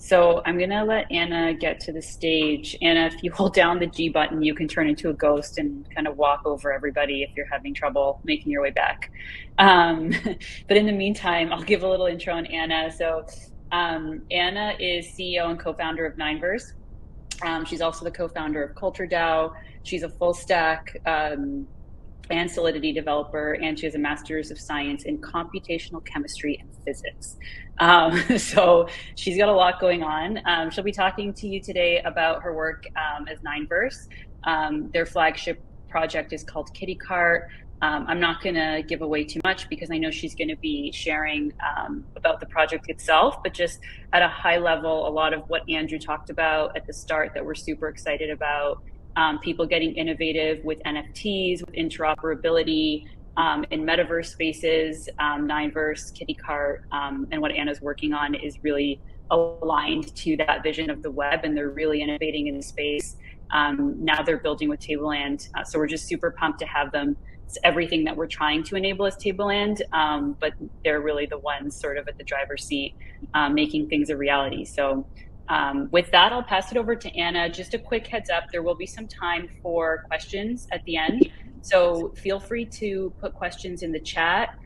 So I'm gonna let Anna get to the stage. Anna, if you hold down the G button, you can turn into a ghost and kind of walk over everybody if you're having trouble making your way back. Um, but in the meantime, I'll give a little intro on Anna. Anna is CEO and co-founder of 9VERSE. She's also the co-founder of Culture DAO. She's a full stack and Solidity developer, and she has a master's of science in computational chemistry and physics. So she's got a lot going on. She'll be talking to you today about her work as 9VERSE. Their flagship project is called Kitty Kart. I'm not going to give away too much because I know she's going to be sharing about the project itself, but just at a high level, a lot of what Andrew talked about at the start that we're super excited about. People getting innovative with NFTs, with interoperability in metaverse spaces. 9VERSE, Kitty Kart, and what Anna's working on is really aligned to that vision of the web, and they're really innovating in the space. Now they're building with Tableland, so we're just super pumped to have them. It's everything that we're trying to enable as Tableland, but they're really the ones sort of at the driver's seat, making things a reality. So with that, I'll pass it over to Anna. Just a quick heads up, there will be some time for questions at the end. So feel free to put questions in the chat,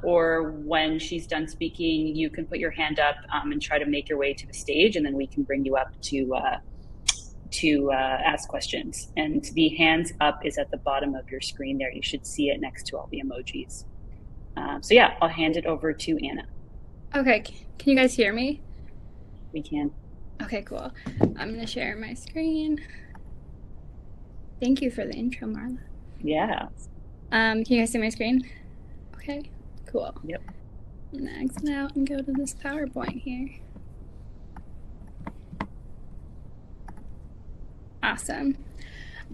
or when she's done speaking, you can put your hand up and try to make your way to the stage, and then we can bring you up to ask questions. And the hands up is at the bottom of your screen there. You should see it next to all the emojis. So yeah, I'll hand it over to Anna. Okay, can you guys hear me? We can. Okay, cool. I'm gonna share my screen. Thank you for the intro, Marla. Yeah. Can you guys see my screen? Okay, cool. Yep. I'm gonna exit out and go to this PowerPoint here. Awesome.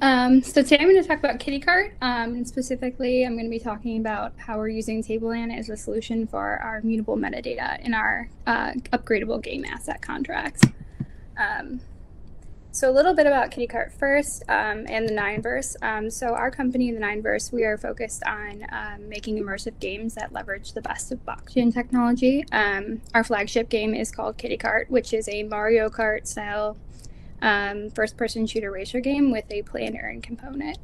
So today I'm going to talk about Kitty Kart, and specifically I'm going to be talking about how we're using Tableland as a solution for our mutable metadata in our upgradable game asset contracts. So a little bit about Kitty Kart first, and the 9VERSE. So our company, the 9VERSE, we are focused on making immersive games that leverage the best of blockchain technology. Our flagship game is called Kitty Kart, which is a Mario Kart style first-person shooter racer game with a play and earn component.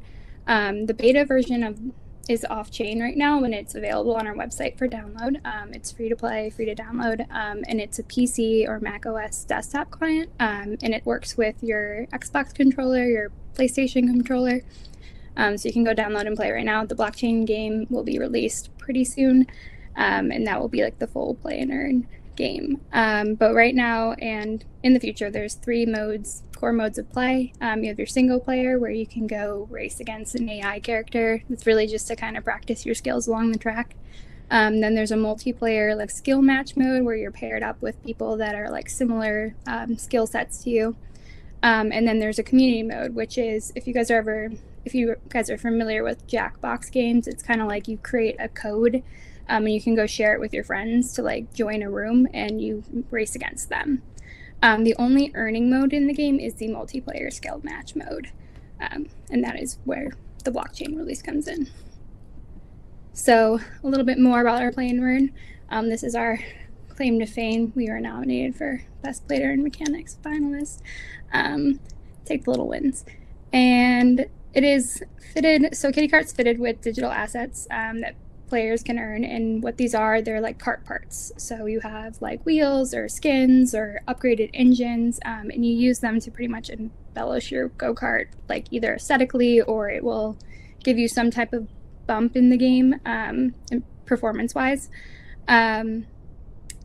The beta version is off-chain right now, and it's available on our website for download. It's free to play, free to download, and it's a PC or Mac OS desktop client, and it works with your Xbox controller, your PlayStation controller, so you can go download and play right now. The blockchain game will be released pretty soon, and that will be like the full play and earn game. But right now and in the future, there's three core modes of play. You have your single player, where you can go race against an AI character. It's really just to kind of practice your skills along the track. Then there's a multiplayer like skill match mode, where you're paired up with people that are like similar skill sets to you. And then there's a community mode, which is if you guys are familiar with Jackbox games, it's kind of like you create a code, and you can go share it with your friends to like join a room and you race against them. The only earning mode in the game is the multiplayer skill match mode, and that is where the blockchain release comes in. So a little bit more about our play and earn. This is our claim to fame. We were nominated for Best Play to Earn Mechanics finalist. Take the little wins. And it is fitted, so Kitty Kart's fitted with digital assets that players can earn, and what these are, they're like kart parts. So you have like wheels or skins or upgraded engines, and you use them to pretty much embellish your go-kart, like either aesthetically, or it will give you some type of bump in the game, performance-wise. And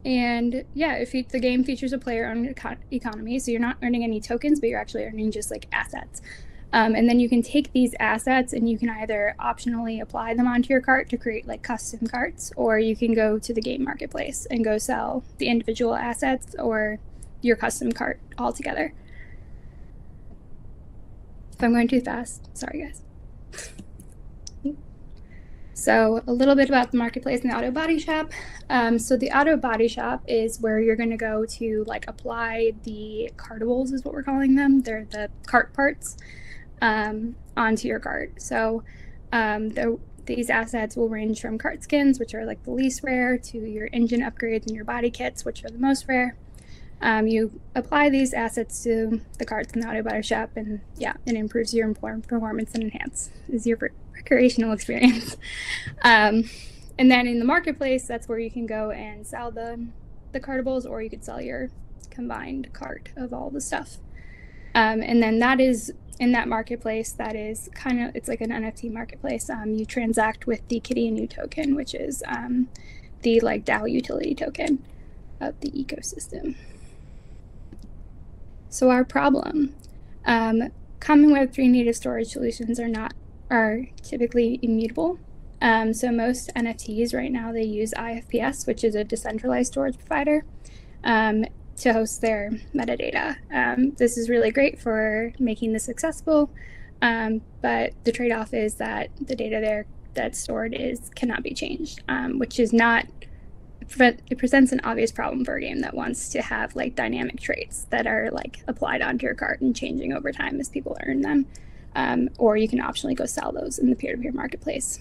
yeah, the game features a player-owned economy, so you're not earning any tokens, but you're actually earning just like assets. And then you can take these assets and you can either optionally apply them onto your cart to create like custom carts, or you can go to the game marketplace and go sell the individual assets or your custom cart altogether. If I'm going too fast, sorry guys. So a little bit about the marketplace and the auto body shop. So the auto body shop is where you're going to go to like apply the cartables, is what we're calling them. They're the cart parts onto your cart. So these assets will range from cart skins, which are like the least rare, to your engine upgrades and your body kits, which are the most rare. You apply these assets to the cards in the auto body shop, and yeah, it improves your performance and enhances your recreational experience. And then in the marketplace, that's where you can go and sell the cartables, or you could sell your combined cart of all the stuff. And then that is in that marketplace, that is kind of, it's like an NFT marketplace. You transact with the Kitty and You token, which is the like DAO utility token of the ecosystem. So our problem, common Web3 native storage solutions are typically immutable. So most NFTs right now, they use IFPS, which is a decentralized storage provider, to host their metadata. This is really great for making this accessible, but the trade-off is that the data there that's stored cannot be changed, which is not, it presents an obvious problem for a game that wants to have like dynamic traits that are like applied onto your cart and changing over time as people earn them. Or you can optionally go sell those in the peer-to-peer marketplace.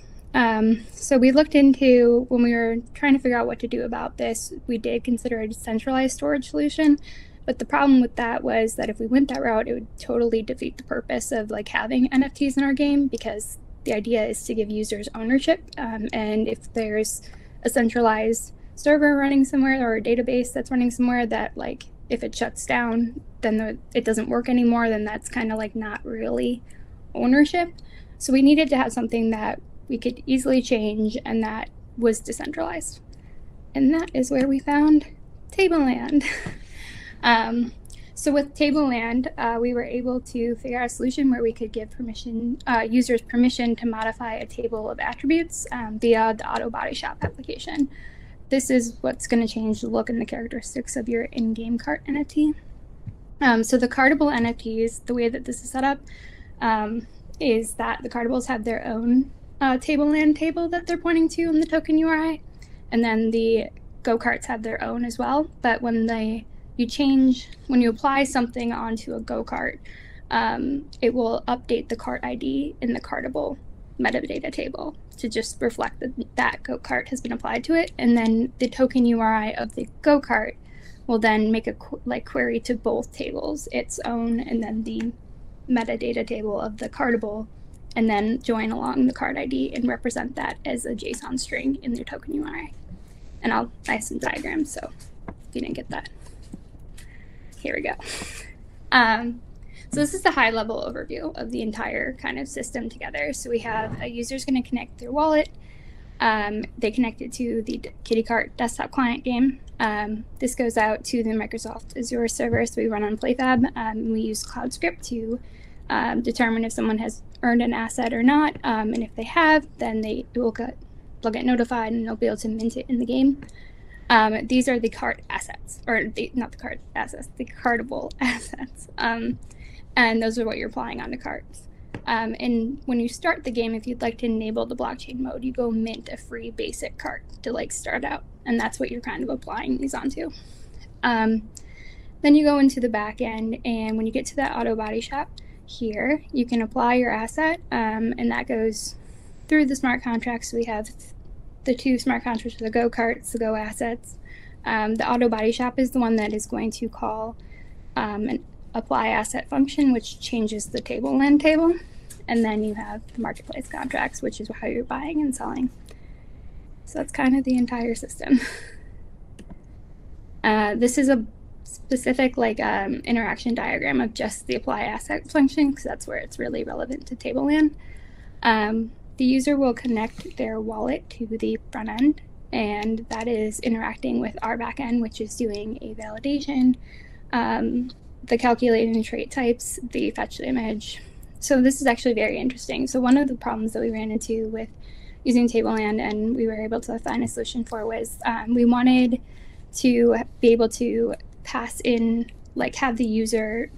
So we looked into, when we were trying to figure out what to do about this, we did consider a decentralized storage solution, but the problem with that was that if we went that route, it would totally defeat the purpose of like having NFTs in our game, because the idea is to give users ownership, and if there's a centralized server running somewhere or a database that's running somewhere that like if it shuts down, then it doesn't work anymore, then that's kind of like not really ownership. So we needed to have something that we could easily change and that was decentralized. And that is where we found Tableland. So with Tableland, we were able to figure out a solution where we could give users permission to modify a table of attributes via the Auto Body Shop application. This is what's going to change the look and the characteristics of your in-game cart NFT. So the cartable NFTs, the way that this is set up, is that the cartables have their own Tableland table that they're pointing to in the token URI, and then the go-karts have their own as well. But when you apply something onto a go-kart, it will update the cart ID in the cartable metadata table to just reflect that go-kart has been applied to it, and then the token URI of the go-kart will then make a query to both tables, its own and then the metadata table of the cartable, and then join along the card ID and represent that as a JSON string in their token URI. And I have some diagrams, so if you didn't get that, here we go. So this is the high-level overview of the entire kind of system together. So we have a user's going to connect their wallet. They connect it to the Kitty Kart desktop client game. This goes out to the Microsoft Azure server, so we run on PlayFab. We use CloudScript to determine if someone has earned an asset or not, and if they have, then they'll get notified and they'll be able to mint it in the game. These are the cart assets, or not the cart assets, the cartable assets, and those are what you're applying onto carts. And when you start the game, if you'd like to enable the blockchain mode, you go mint a free basic cart to like start out, and that's what you're kind of applying these onto. Then you go into the back end, and when you get to that auto body shop here, you can apply your asset, and that goes through the smart contracts. We have the two smart contracts for the go karts, the go assets. The auto body shop is the one that is going to call an apply asset function, which changes the Tableland table. And then you have the marketplace contracts, which is how you're buying and selling. So that's kind of the entire system. This is a specific interaction diagram of just the apply asset function, because that's where it's really relevant to Tableland. The user will connect their wallet to the front end, and that is interacting with our back end, which is doing a validation, the calculating trait types, the fetch image. So this is actually very interesting. So one of the problems that we ran into with using Tableland and we were able to find a solution for was we wanted to be able to pass in, have the user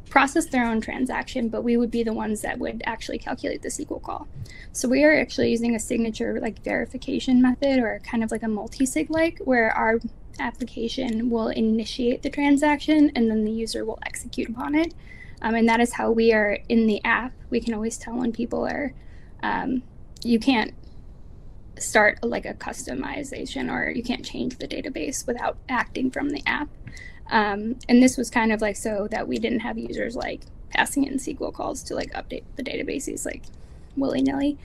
process their own transaction, but we would be the ones that would actually calculate the SQL call. So we are actually using a signature verification method, or kind of like a multi-sig where our application will initiate the transaction and then the user will execute upon it. And that is how we are in the app. We can always tell when people are, you can't start a customization, or you can't change the database without acting from the app. And this was kind of like so that we didn't have users like passing in SQL calls to like update the databases like willy-nilly.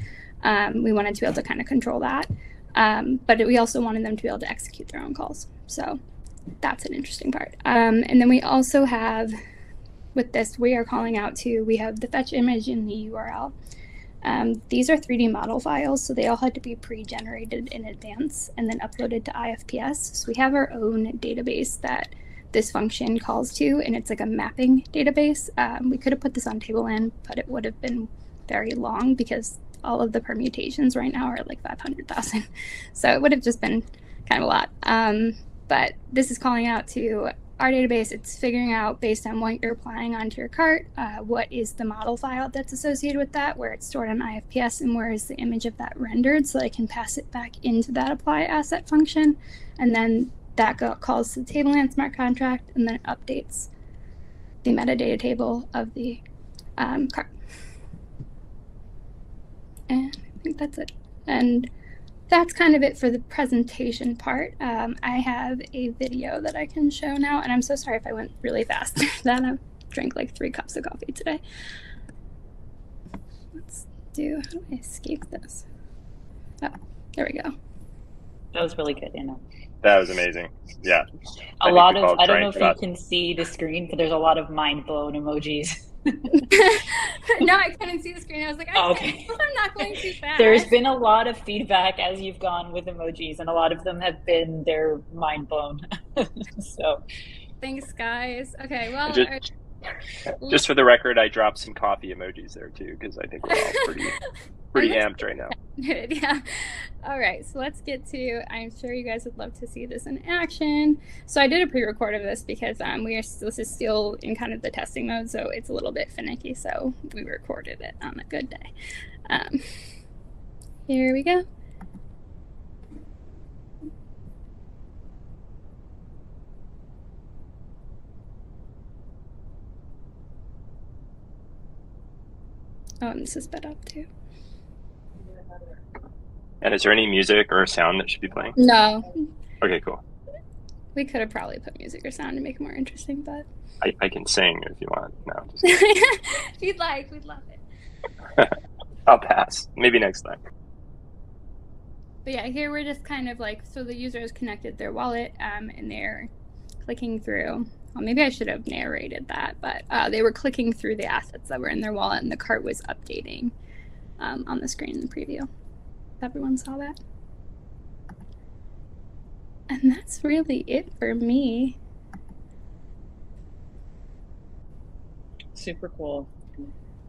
We wanted to be able to kind of control that. But we also wanted them to be able to execute their own calls. So that's an interesting part. And then we also have, with this, we are calling out to, we have the fetch image in the URL. These are 3D model files, so they all had to be pre-generated in advance and then uploaded to IFPS. So we have our own database that this function calls to, and it's like a mapping database. We could have put this on Tableland, but it would have been very long because all of the permutations right now are like 500,000. So it would have just been kind of a lot. But this is calling out to our database. It's figuring out based on what you're applying onto your cart, what is the model file that's associated with that, where it's stored on IFPS, and where is the image of that rendered, so I can pass it back into that apply asset function. And then that calls to the Tableland smart contract, and then it updates the metadata table of the cart. And I think that's it. And that's kind of it for the presentation part. I have a video that I can show now, and I'm so sorry if I went really fast. That I drank like 3 cups of coffee today. Let's do, how do I escape this? Oh, there we go. That was really good, Anna. That was amazing. Yeah. A lot of, I don't know if you can see the screen, but there's a lot of mind blown emojis. No, I couldn't see the screen. I was like, okay. I'm not going too fast. There's been a lot of feedback as you've gone with emojis, and a lot of them have been, they're mind blown. So thanks, guys. Okay, well, just for the record, I dropped some coffee emojis there too, because I think we're all pretty amped right now. Yeah. All right, so let's get to, I'm sure you guys would love to see this in action. So I did a pre-record of this because this is still in kind of the testing mode, so it's a little bit finicky, so we recorded it on a good day. Here we go. Oh, and this is sped up too. And is there any music or sound that should be playing? No. Okay, cool. We could have probably put music or sound to make it more interesting, but I can sing if you want. No, just... if you'd like, we'd love it. I'll pass. Maybe next time. But yeah, here we're just kind of like, so the user has connected their wallet and they're clicking through. Well, maybe I should have narrated that, but they were clicking through the assets that were in their wallet, and the cart was updating on the screen in the preview. Everyone saw that? And that's really it for me. Super cool.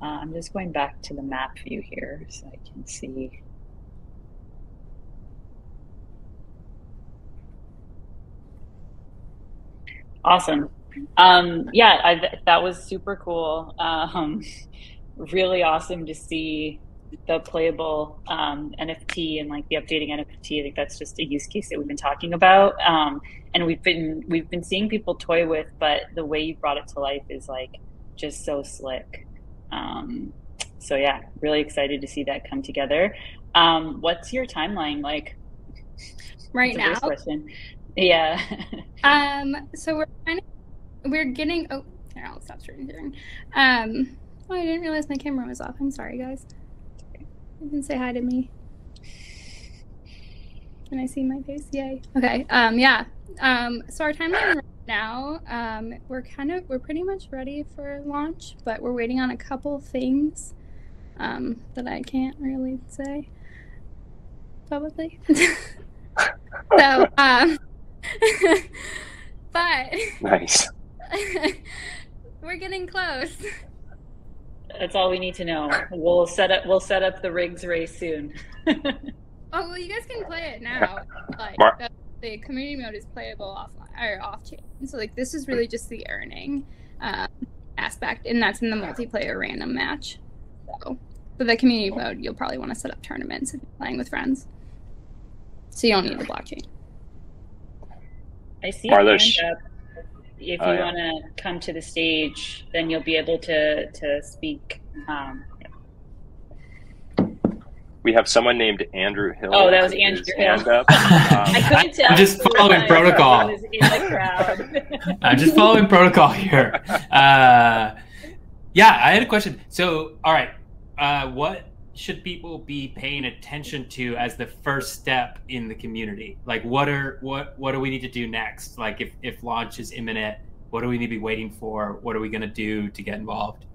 I'm just going back to the map view here so I can see. Awesome. Yeah, that was super cool. Really awesome to see the playable NFT and like the updating NFT. I think that's just a use case that we've been talking about, and we've been seeing people toy with, but the way you brought it to life is like just so slick. So yeah, really excited to see that come together. What's your timeline like? Right now? First question. Yeah. So we're getting. Oh, here, I'll stop sharing. Oh, I didn't realize my camera was off. I'm sorry, guys. You can say hi to me. Can I see my face? Yay. Okay. Yeah. So our timeline right now, we're pretty much ready for launch, but we're waiting on a couple things that I can't really say publicly. So, but nice. We're getting close. That's all we need to know. We'll set up the rigs race soon. Oh well, you guys can play it now. Like the community mode is playable offline or off chain. So like this is really just the earning aspect, and that's in the multiplayer random match. So for the community mode, you'll probably want to set up tournaments if you're playing with friends. So you don't need the blockchain. I see a hand up. If you want to come to the stage, then you'll be able to speak. We have someone named Andrew Hill. Oh, that was with Andrew his Hill. hand up. I couldn't tell. I'm just following protocol. Who was in the crowd. I'm just following protocol here. Yeah, I had a question. So, all right, what should people be paying attention to as the first step in the community? Like, what do we need to do next? Like, if launch is imminent, what do we need to be waiting for? What are we going to do to get involved?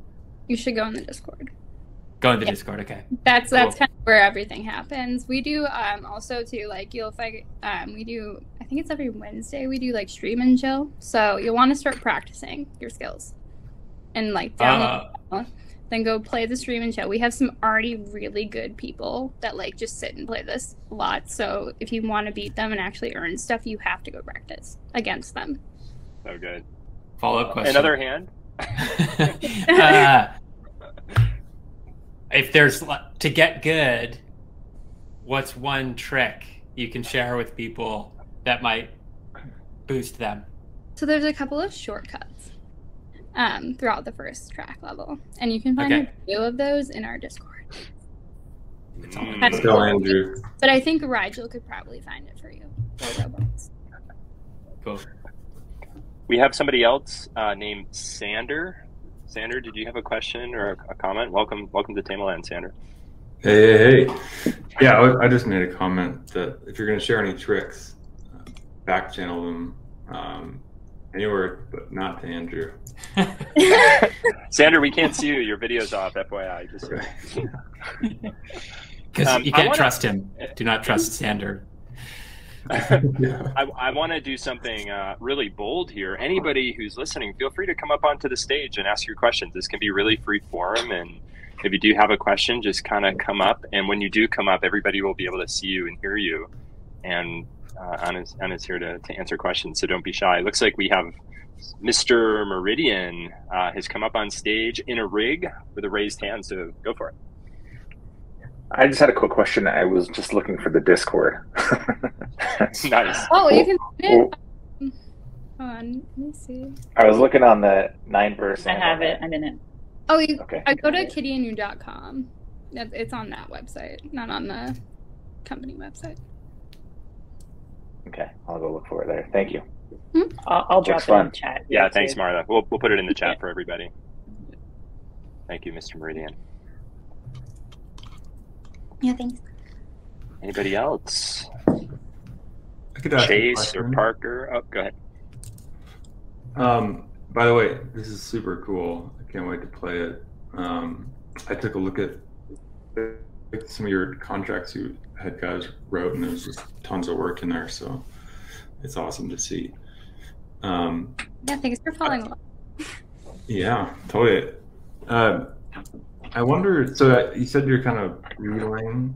You should go in the Discord. Go in the Discord, okay. That's kind of where everything happens. We do also too, like we do, I think it's every Wednesday we do like stream and chill. So you'll want to start practicing your skills and like download, then go play the stream and chill. We have some already really good people that like just sit and play this a lot. So if you want to beat them and actually earn stuff, you have to go practice against them. So good. Follow-up question. Another hand. If there's to get good, what's one trick you can share with people that might boost them? So there's a couple of shortcuts throughout the first track level, and you can find a video of those in our Discord. Let's go, Andrew. But I think Rigel could probably find it for you. Cool. We have somebody else named Sander. Sander, did you have a question or a comment? Welcome to Tableland, Sander. Hey. Yeah, I just made a comment that if you're going to share any tricks, back channel them anywhere, but not to Andrew. Sander, we can't see you. Your video's off, FYI. Just because you can't trust him. Do not trust Sander. I want to do something really bold here. Anybody who's listening, feel free to come up onto the stage and ask your questions. This can be really free forum, and if you do have a question, just kind of come up. And when you do come up, everybody will be able to see you and hear you. And Anna's here to answer questions, so don't be shy. It looks like we have Mr. Meridian has come up on stage in a rig with a raised hand, so go for it. I just had a quick question. I was just looking for the Discord. Nice. Oh, you can put it. Hold on, let me see. I was looking on the 9VERSE. I have it. I'm in it. Oh, okay. I go to kittyandou.com. It's on that website, not on the company website. Okay, I'll go look for it there. Thank you. I'll drop it in the chat. Yeah, thanks, Martha. We'll put it in the chat for everybody. Thank you, Mr. Meridian. Yeah, thanks. Anybody else? I could ask Chase or Parker? Oh, go ahead. By the way, this is super cool. I can't wait to play it. I took a look at some of your contracts you had guys wrote, and there's just tons of work in there, so it's awesome to see. Yeah, thanks for following along. Yeah, totally. I wonder, so you said you're kind of relaying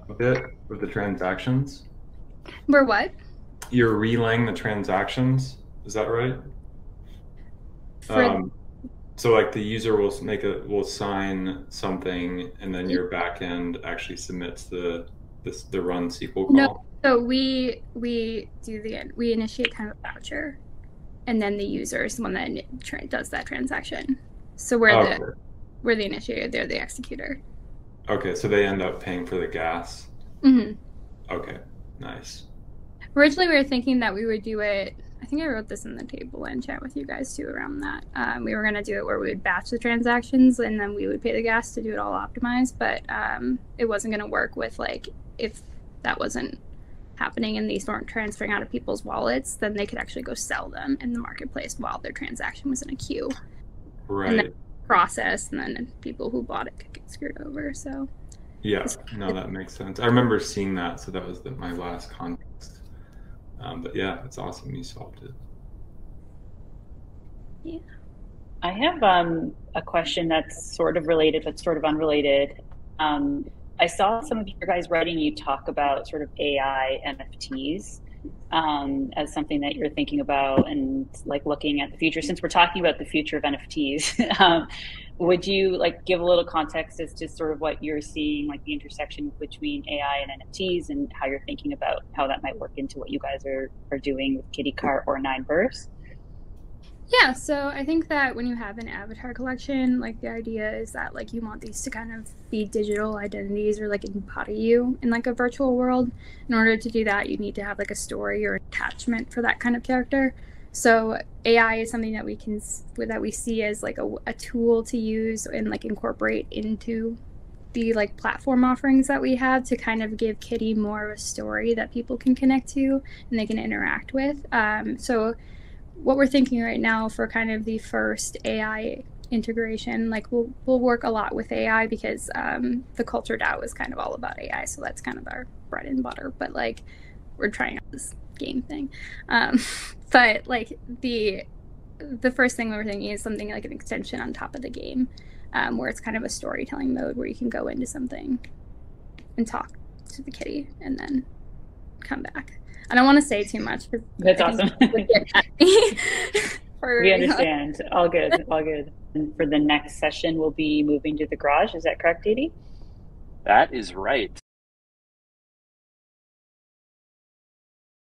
a bit with the transactions. We're what? You're relaying the transactions, is that right? So like the user will sign something, and then your backend actually submits the run SQL call. No, so we initiate kind of a voucher, and then the user is the one that does that transaction. So we're the initiator, they're the executor. Okay, so they end up paying for the gas. Mm-hmm. Okay, nice. Originally, we were thinking that we would do it. I think I wrote this in the Tableland chat with you guys too around that. We were going to do it where we would batch the transactions and then we would pay the gas to do it all optimized, but it wasn't going to work with like if that wasn't happening and these weren't transferring out of people's wallets, then they could actually go sell them in the marketplace while their transaction was in a queue. Right. And then process, and then people who bought it could get screwed over. So yeah, no, that makes sense. I remember seeing that, so that was my last context. But yeah, it's awesome you solved it. Yeah. I have a question that's sort of related but sort of unrelated. I saw some of your guys writing, you talk about sort of AI NFTs as something that you're thinking about and like looking at the future. Since we're talking about the future of NFTs, would you like give a little context as to sort of what you're seeing, like the intersection between AI and NFTs and how you're thinking about how that might work into what you guys are doing with Kitty Kart or 9VERSE? Yeah, so I think that when you have an avatar collection, like the idea is that like you want these to kind of be digital identities or like embody you in like a virtual world. In order to do that, you need to have like a story or attachment for that kind of character. So AI is something that we see as like a tool to use and like incorporate into the like platform offerings that we have to kind of give Kitty more of a story that people can connect to and they can interact with. So what we're thinking right now for kind of the first AI integration, like we'll work a lot with AI because the culture DAO is kind of all about AI, so that's kind of our bread and butter. But like we're trying out this game thing, but like the first thing we're thinking is something like an extension on top of the game, where it's kind of a storytelling mode where you can go into something and talk to the kitty and then come back. I don't want to say too much. That's awesome. We understand. All good. All good. And for the next session, we'll be moving to the garage. Is that correct, Edie? That is right.